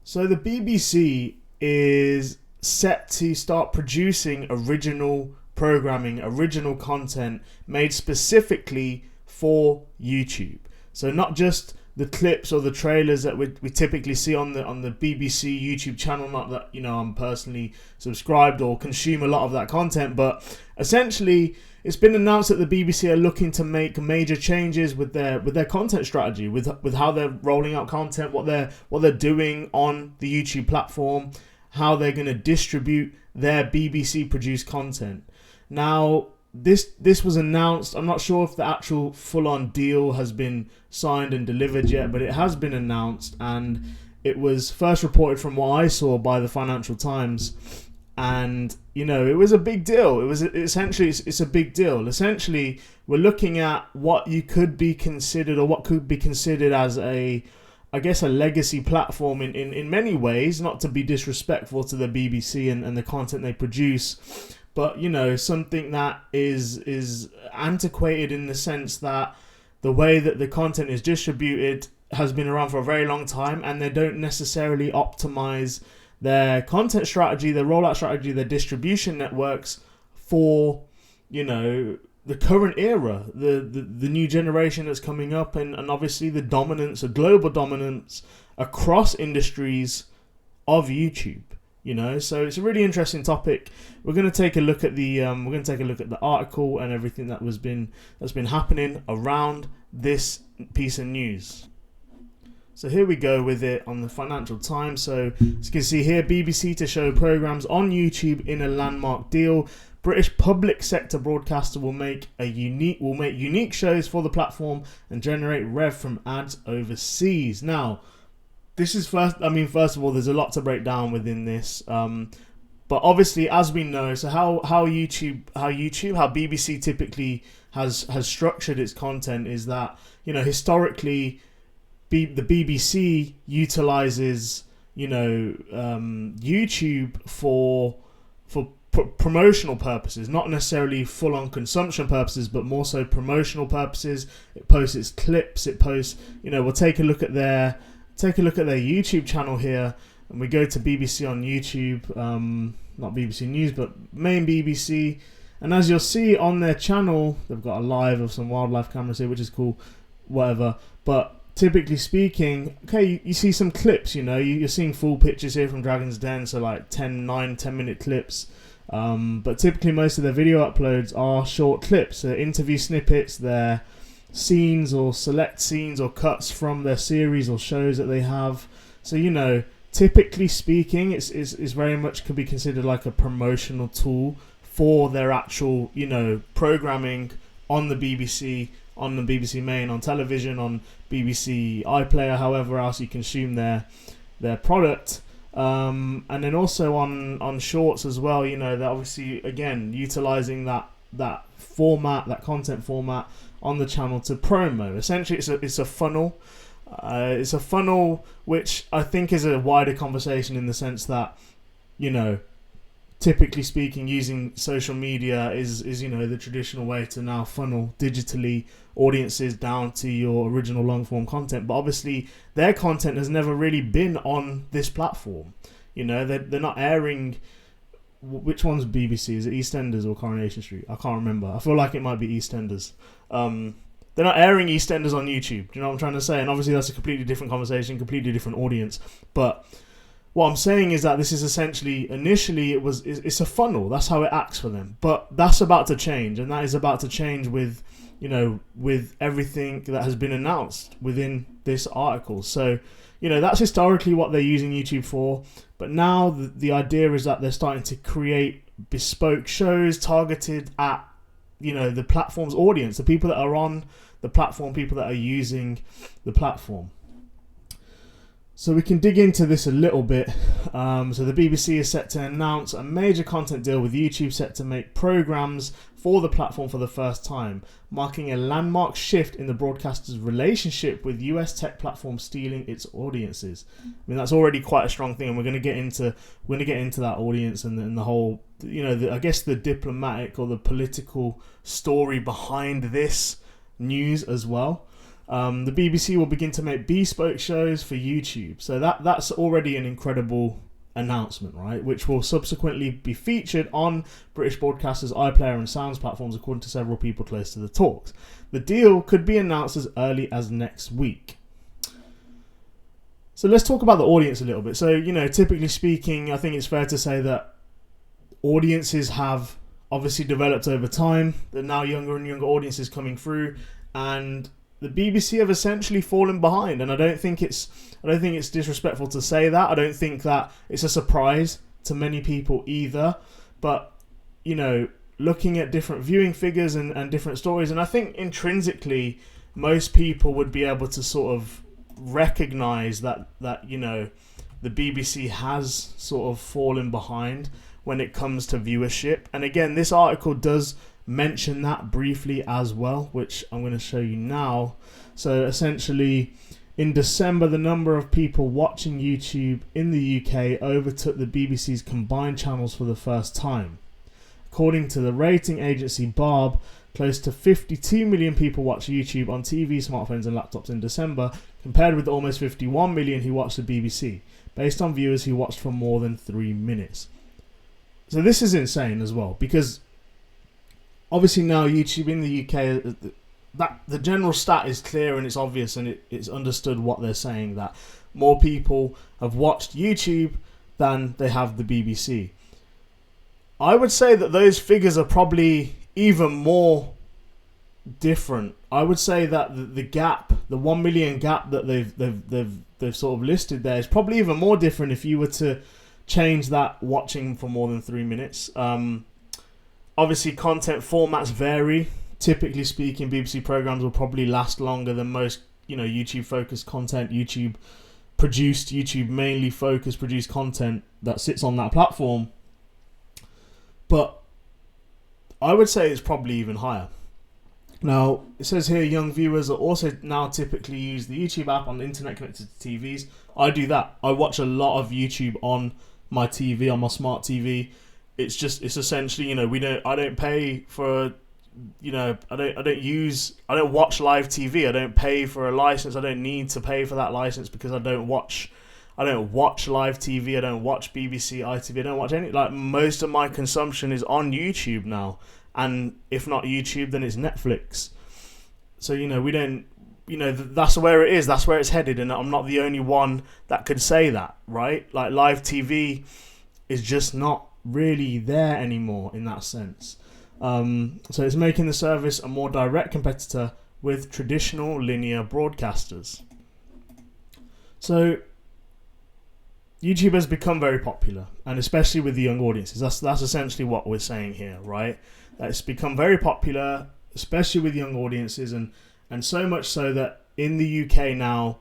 So the BBC is set to start producing original programming, original content made specifically for YouTube. So not just the clips or the trailers that we typically see on the BBC YouTube channel. Not that I'm personally subscribed or consume a lot of that content, but essentially it's been announced that the BBC are looking to make major changes with their content strategy, with how they're rolling out content, what they're doing on the YouTube platform, how they're going to distribute their BBC produced content. Now, this was announced. I'm not sure if the actual full-on deal has been signed and delivered yet, but it has been announced, and it was first reported from what I saw by the Financial Times. And it was a big deal. It's a big deal. Essentially, we're looking at what could be considered as a legacy platform in many ways, not to be disrespectful to the BBC and the content they produce, but something that is antiquated in the sense that the way that the content is distributed has been around for a very long time, and they don't necessarily optimize their content strategy, their rollout strategy, their distribution networks for the current era, the new generation that's coming up, and obviously the global dominance across industries of YouTube. So it's a really interesting topic. We're going to take a look at the article and everything that's been happening around this piece of news. So here we go with it on the Financial Times. So as you can see here, BBC to show programs on YouTube in a landmark deal. British public sector broadcaster will make unique shows for the platform and generate rev from ads overseas. Now, this is first of all, there's a lot to break down within this. But obviously, as we know, so how BBC typically has structured its content is that, historically, the BBC utilizes YouTube for promotional purposes, not necessarily full-on consumption purposes, but more so promotional purposes. It posts its clips. It posts, we'll take a look at their YouTube channel here, and we go to BBC on YouTube, not BBC News, but main BBC. And as you'll see on their channel, they've got a live of some wildlife cameras here, which is cool, whatever. But typically speaking, okay, you see some clips, you're seeing full pictures here from Dragon's Den, so like 10-minute clips. But typically most of their video uploads are short clips, interview snippets, their scenes or select scenes or cuts from their series or shows that they have. So, typically speaking, it's very much could be considered like a promotional tool for their actual, programming on the BBC, on the BBC Main, on television, on BBC iPlayer, however else you consume their product. And then also on shorts as well, they're obviously, again, utilizing that format, that content format on the channel to promo. Essentially, it's a funnel. It's a funnel which I think is a wider conversation in the sense that, typically speaking, using social media is the traditional way to now funnel digitally audiences down to your original long form content. But obviously their content has never really been on this platform. They're not airing. Which one's BBC? Is it EastEnders or Coronation Street? I can't remember. I feel like it might be EastEnders. They're not airing EastEnders on YouTube. Do you know what I'm trying to say? And obviously that's a completely different conversation, completely different audience. But what I'm saying is that this is essentially, initially it's a funnel. That's how it acts for them. But that's about to change, and that is about to change with everything that has been announced within this article. So, that's historically what they're using YouTube for. But now the idea is that they're starting to create bespoke shows targeted at, the platform's audience, the people that are on the platform, people that are using the platform. So we can dig into this a little bit. So the BBC is set to announce a major content deal with YouTube, set to make programs for the platform for the first time, marking a landmark shift in the broadcaster's relationship with US tech platforms stealing its audiences. I mean, that's already quite a strong thing, and we're going to get into that audience and the whole, I guess the diplomatic or the political story behind this news as well. The BBC will begin to make bespoke shows for YouTube. So that's already an incredible announcement, right? Which will subsequently be featured on British broadcasters' iPlayer and Sounds platforms, according to several people close to the talks. The deal could be announced as early as next week. So let's talk about the audience a little bit. So, typically speaking, I think it's fair to say that audiences have obviously developed over time. There are now younger and younger audiences coming through, and the BBC have essentially fallen behind. And I don't think it's disrespectful to say that. I don't think that it's a surprise to many people either. But, looking at different viewing figures and different stories, and I think intrinsically most people would be able to sort of recognize that the BBC has sort of fallen behind when it comes to viewership. And again, this article does mention that briefly as well, which I'm going to show you now. So essentially, in December, the number of people watching YouTube in the UK overtook the BBC's combined channels for the first time. According to the rating agency Barb, close to 52 million people watched YouTube on TV, smartphones and laptops in December, compared with almost 51 million who watched the BBC, based on viewers who watched for more than 3 minutes. So this is insane as well, because obviously now YouTube in the UK, that the general stat is clear and it's obvious, and it's understood what they're saying, that more people have watched YouTube than they have the BBC. I would say that those figures are probably even more different. I would say that the gap, the 1 million gap that they've sort of listed there, is probably even more different if you were to change that watching for more than 3 minutes. Obviously, content formats vary. Typically speaking, BBC programs will probably last longer than most, YouTube-focused content, YouTube-produced, YouTube mainly focused, produced content that sits on that platform. But I would say it's probably even higher. Now, it says here young viewers are also now typically use the YouTube app on the internet connected to TVs. I do that. I watch a lot of YouTube on my TV, on my smart TV. It's essentially, I don't pay for, I don't watch live TV. I don't pay for a license. I don't need to pay for that license because I don't watch live TV. I don't watch BBC, ITV. I don't watch any, most of my consumption is on YouTube now. And if not YouTube, then it's Netflix. So, we don't, that's where it is. That's where it's headed. And I'm not the only one that could say that, right? Like, live TV is just not really there anymore in that sense. So it's making the service a more direct competitor with traditional linear broadcasters. So YouTube has become very popular, and especially with the young audiences. That's essentially what we're saying here, right? That it's become very popular, especially with young audiences, and so much so that in the UK now,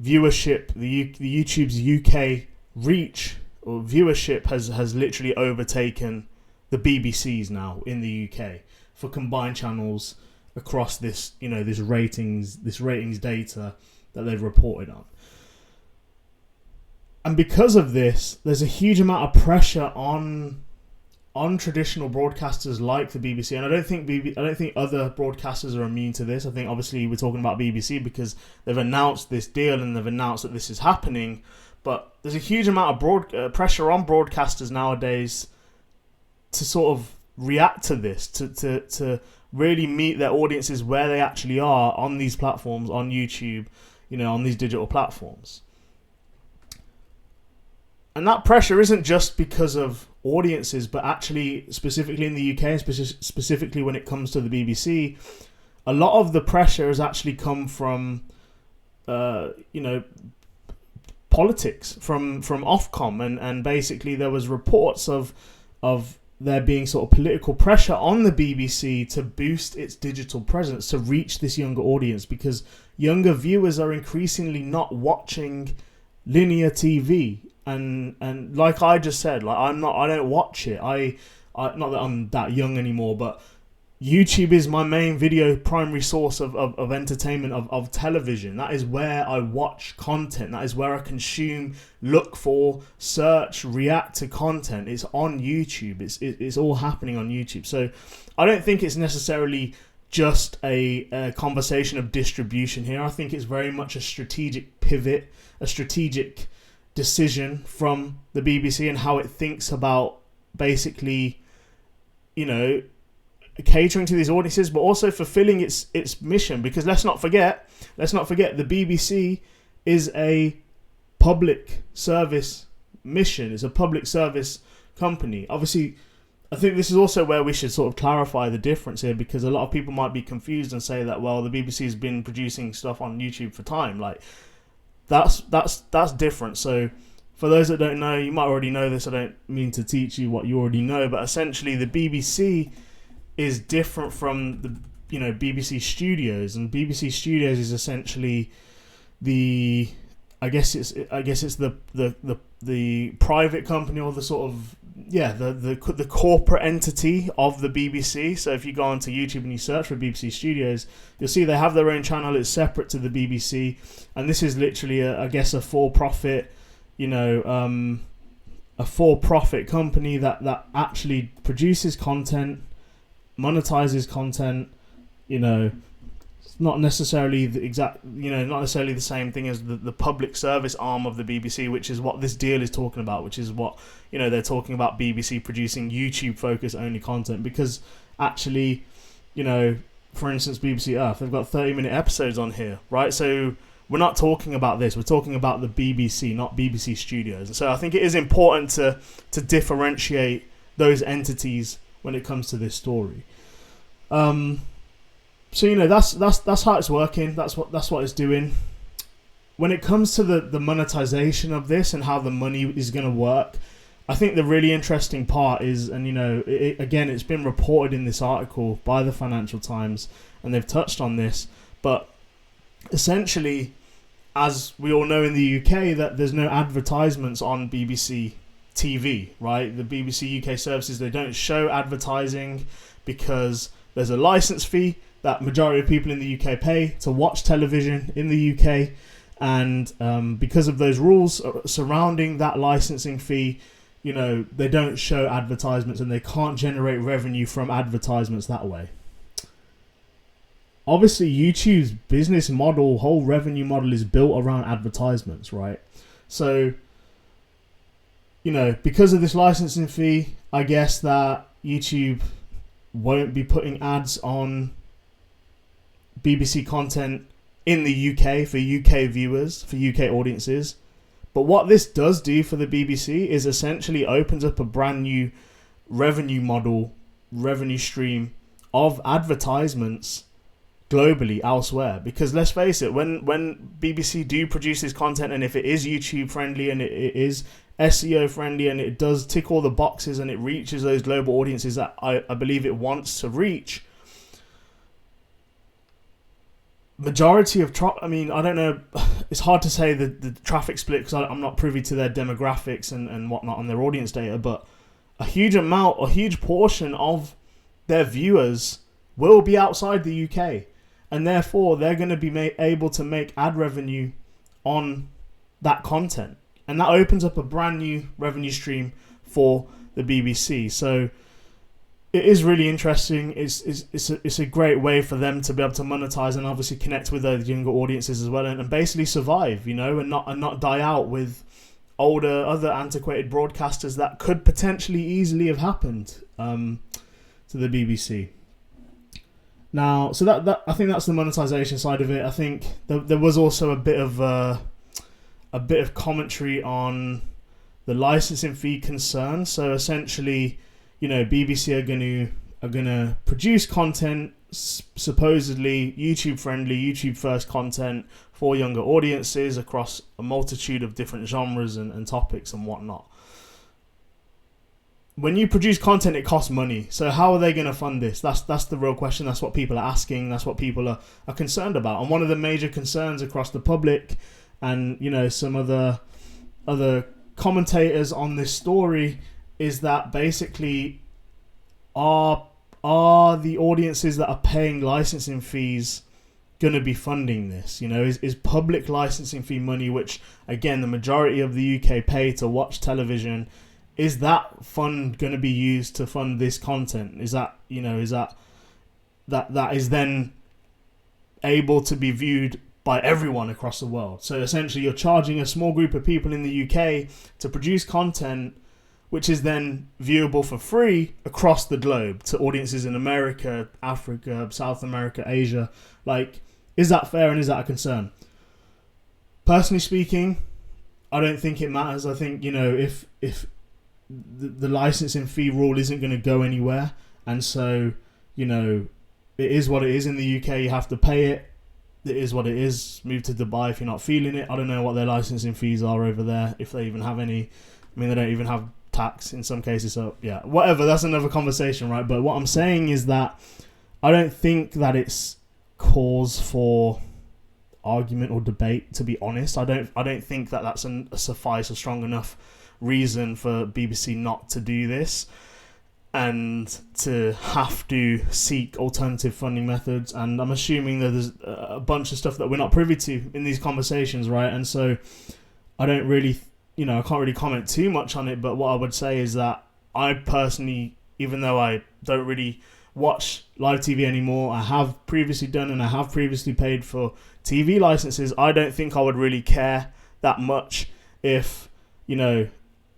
viewership, the YouTube's UK reach or viewership has literally overtaken the BBC's now in the UK for combined channels across this, this ratings data that they've reported on. And because of this, there's a huge amount of pressure on traditional broadcasters like the BBC, and I don't think other broadcasters are immune to this. I think obviously we're talking about BBC because they've announced this deal and they've announced that this is happening. But there's a huge amount of pressure on broadcasters nowadays to sort of react to this, to really meet their audiences where they actually are on these platforms, on YouTube, on these digital platforms. And that pressure isn't just because of audiences, but actually specifically in the UK, and specifically when it comes to the BBC, a lot of the pressure has actually come from, politics, from Ofcom, and basically there was reports of there being sort of political pressure on the BBC to boost its digital presence, to reach this younger audience, because younger viewers are increasingly not watching linear TV. And like I just said, I don't watch it. I not that I'm that young anymore, but YouTube is my main primary source of entertainment, of television. That is where I watch content. That is where I consume, look for, search, react to content. It's on YouTube. It's all happening on YouTube. So I don't think it's necessarily just a conversation of distribution here. I think it's very much a strategic pivot, a strategic decision from the BBC and how it thinks about basically, catering to these audiences, but also fulfilling its mission. Because let's not forget, the BBC is a public service mission. It's a public service company. Obviously, I think this is also where we should sort of clarify the difference here, because a lot of people might be confused and say that, well, the BBC has been producing stuff on YouTube for time. Like, that's different. So for those that don't know, you might already know this. I don't mean to teach you what you already know, but essentially the BBC is different from the BBC Studios, and BBC Studios is essentially the private company, or the sort of the corporate entity of the BBC. So if you go onto YouTube and you search for BBC Studios, you'll see they have their own channel. It's separate to the BBC, and this is literally a for-profit, a for-profit company that actually produces content, monetizes content. It's not necessarily not necessarily the same thing as the public service arm of the BBC, which is what this deal is talking about, which is what, they're talking about BBC producing YouTube focus only content, because actually, for instance, BBC Earth, they've got 30-minute episodes on here, right? So we're not talking about this, we're talking about the BBC, not BBC Studios. And so I think it is important to differentiate those entities when it comes to this story. So that's how it's working. That's what it's doing. When it comes to the monetization of this and how the money is going to work, I think the really interesting part is, and it's been reported in this article by the Financial Times, and they've touched on this, but essentially, as we all know in the UK, that there's no advertisements on BBC TV, right? The BBC UK services, they don't show advertising because there's a license fee that majority of people in the UK pay to watch television in the UK, and because of those rules surrounding that licensing fee, they don't show advertisements, and they can't generate revenue from advertisements that way. Obviously, YouTube's business model, whole revenue model, is built around advertisements, right? So, because of this licensing fee, I guess that YouTube won't be putting ads on BBC content in the UK for UK viewers, for UK audiences. But what this does do for the BBC is essentially opens up a brand new revenue stream of advertisements globally elsewhere. Because let's face it, when BBC do produce this content, and if it is YouTube friendly and it is SEO friendly and it does tick all the boxes and it reaches those global audiences that I believe it wants to reach, majority of I don't know, it's hard to say the traffic split because I'm not privy to their demographics and whatnot on their audience data, but a huge portion of their viewers will be outside the UK, and therefore they're going to be able to make ad revenue on that content, and that opens up a brand new revenue stream for the BBC. So it is really interesting. It's a great way for them to be able to monetize and obviously connect with those younger audiences as well, and basically survive, and not die out with other antiquated broadcasters that could potentially easily have happened to the BBC. Now, so that I think that's the monetization side of it. I think there was also a bit of commentary on the licensing fee concern. So essentially, BBC are gonna produce content, supposedly YouTube friendly, YouTube first content for younger audiences across a multitude of different genres and topics and whatnot. When you produce content, it costs money. So how are they going to fund this? That's the real question. That's what people are asking. That's what people are concerned about. And one of the major concerns across the public and, some other commentators on this story is that basically are the audiences that are paying licensing fees going to be funding this? Is public licensing fee money, which again the majority of the UK pay to watch television, is that fund going to be used to fund this content? Is that that is then able to be viewed by everyone across the world. So essentially you're charging a small group of people in the UK to produce content which is then viewable for free across the globe to audiences in America, Africa, South America, Asia. Like, is that fair and is that a concern? Personally speaking, I don't think it matters. I think, if the licensing fee rule isn't going to go anywhere, and so, it is what it is in the UK, you have to pay it. It is what it is. Move to Dubai if you're not feeling it. I don't know what their licensing fees are over there, if they even have any. I mean, they don't even have tax in some cases, so yeah, whatever, that's another conversation, right? But what I'm saying is that I don't think that it's cause for argument or debate, to be honest. I don't think that that's a suffice or strong enough reason for BBC not to do this and to have to seek alternative funding methods. And I'm assuming that there's a bunch of stuff that we're not privy to in these conversations, right? And so I don't really I can't really comment too much on it, but what I would say is that I personally, even though I don't really watch live TV anymore, I have previously done and I have previously paid for TV licenses, I don't think I would really care that much if,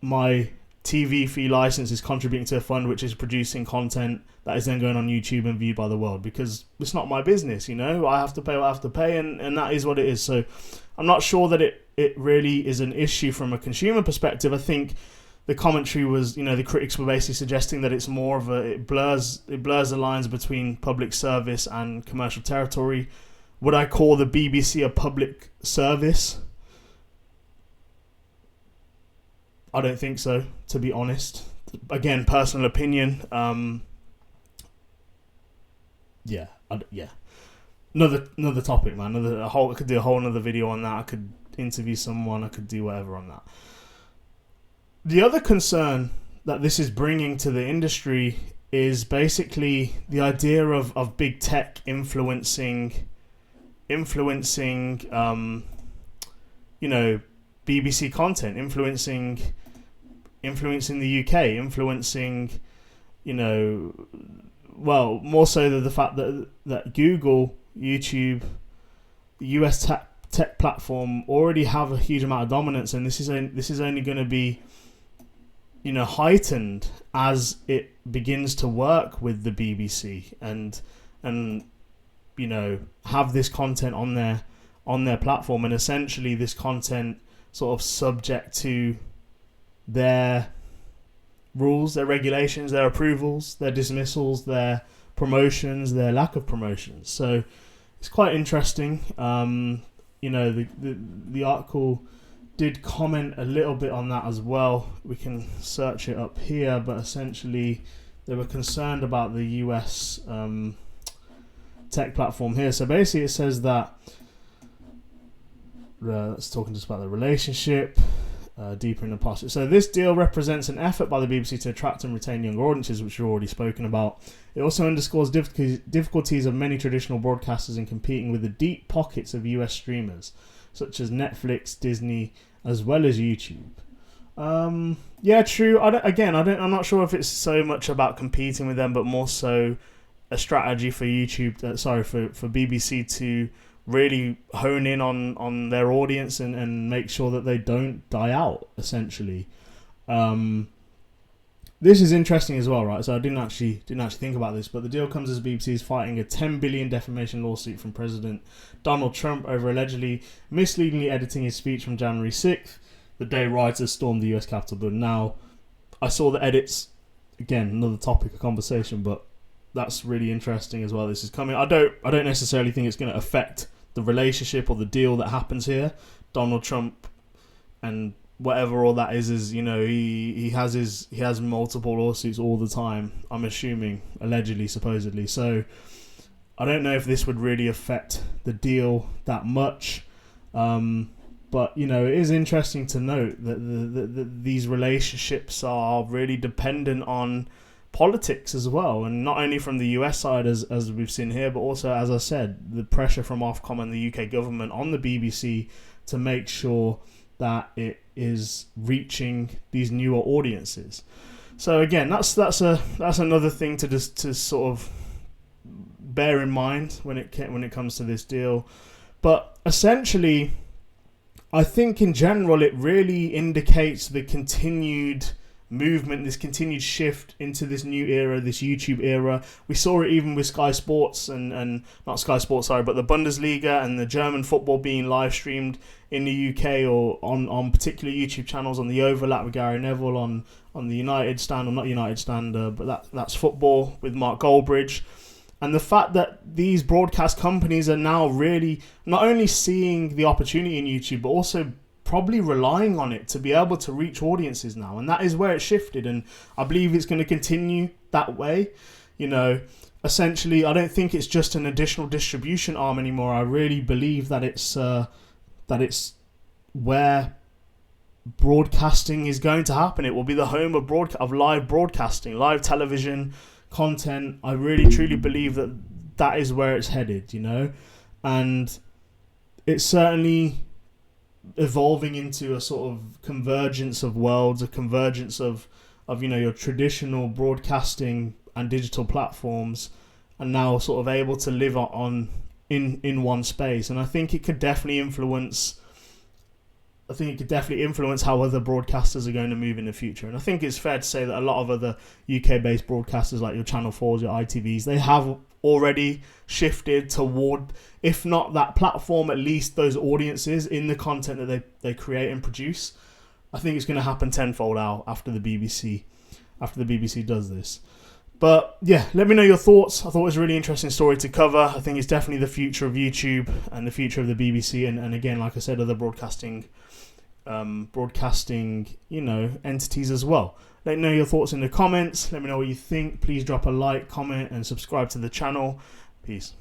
my TV fee license is contributing to a fund which is producing content that is then going on YouTube and viewed by the world, because it's not my business, I have to pay what I have to pay, and that is what it is. So I'm not sure that it really is an issue from a consumer perspective. I think the commentary was, the critics were basically suggesting that it's more of it blurs the lines between public service and commercial territory. Would I call the BBC a public service? I don't think so, to be honest. Again, personal opinion. Yeah. Another topic, man. I could do a whole another video on that. I could interview someone. I could do whatever on that. The other concern that this is bringing to the industry is basically the idea of big tech influencing, BBC content, influencing the UK, influencing, well, more so the fact that Google, YouTube, the US tech platform already have a huge amount of dominance, and this is only going to be, heightened as it begins to work with the BBC and have this content on their platform, and essentially this content sort of subject to their rules, their regulations, their approvals, their dismissals, their promotions, their lack of promotions. So it's quite interesting. The article did comment a little bit on that as well. We can search it up here, but essentially they were concerned about the US tech platform here. So basically it says that let's talk just about the relationship deeper in the past. So this deal represents an effort by the BBC to attract and retain younger audiences, which we've already spoken about. It also underscores difficulties of many traditional broadcasters in competing with the deep pockets of US streamers, such as Netflix, Disney, as well as YouTube. Yeah, true. I'm not sure if it's so much about competing with them, but more so a strategy for YouTube. For BBC to really hone in on their audience and make sure that they don't die out, essentially. This is interesting as well, right? So I didn't actually think about this, but the deal comes as BBC is fighting a $10 billion defamation lawsuit from President Donald Trump over allegedly misleadingly editing his speech from January 6th, the day rioters stormed the US Capitol building. Now, I saw the edits, again, another topic of conversation, but that's really interesting as well. This is coming. I don't necessarily think it's going to affect the relationship or the deal that happens here. Donald Trump and whatever all that is he has multiple lawsuits all the time, I'm assuming, allegedly, supposedly. So I don't know if this would really affect the deal that much, but it is interesting to note that these relationships are really dependent on politics as well, and not only from the US side as we've seen here, but also, as I said, the pressure from Ofcom and the UK government on the BBC to make sure that it is reaching these newer audiences. So again, that's another thing to sort of bear in mind when it comes to this deal. But essentially, I think in general it really indicates the continued movement, this continued shift into this new era, this YouTube era. We saw it even with Sky Sports and not Sky Sports, sorry, but the Bundesliga and the German football being live streamed in the UK or on particular YouTube channels, on the Overlap with Gary Neville, on the United Stand, or not United Stand, but that's football with Mark Goldbridge. And the fact that these broadcast companies are now really not only seeing the opportunity in YouTube, but also probably relying on it to be able to reach audiences now. And that is where it shifted. And I believe it's going to continue that way. You know, essentially, I don't think it's just an additional distribution arm anymore. I really believe that it's where broadcasting is going to happen. It will be the home of live broadcasting, live television content. I really truly believe that is where it's headed, you know, and it's certainly evolving into a sort of convergence of worlds, a convergence of you know, your traditional broadcasting and digital platforms are now sort of able to live in one space. And I think it could definitely influence how other broadcasters are going to move in the future. And I think it's fair to say that a lot of other UK-based broadcasters like your Channel 4s, your ITVs, they have already shifted toward, if not that platform, at least those audiences in the content that they create and produce. I think it's going to happen tenfold out after the BBC does this. But yeah, let me know your thoughts. I thought it was a really interesting story to cover. I think it's definitely the future of YouTube and the future of the BBC. And again, like I said, other broadcasting, you know, entities as well. Let me know your thoughts in the comments. Let me know what you think. Please drop a like, comment, and subscribe to the channel. Peace.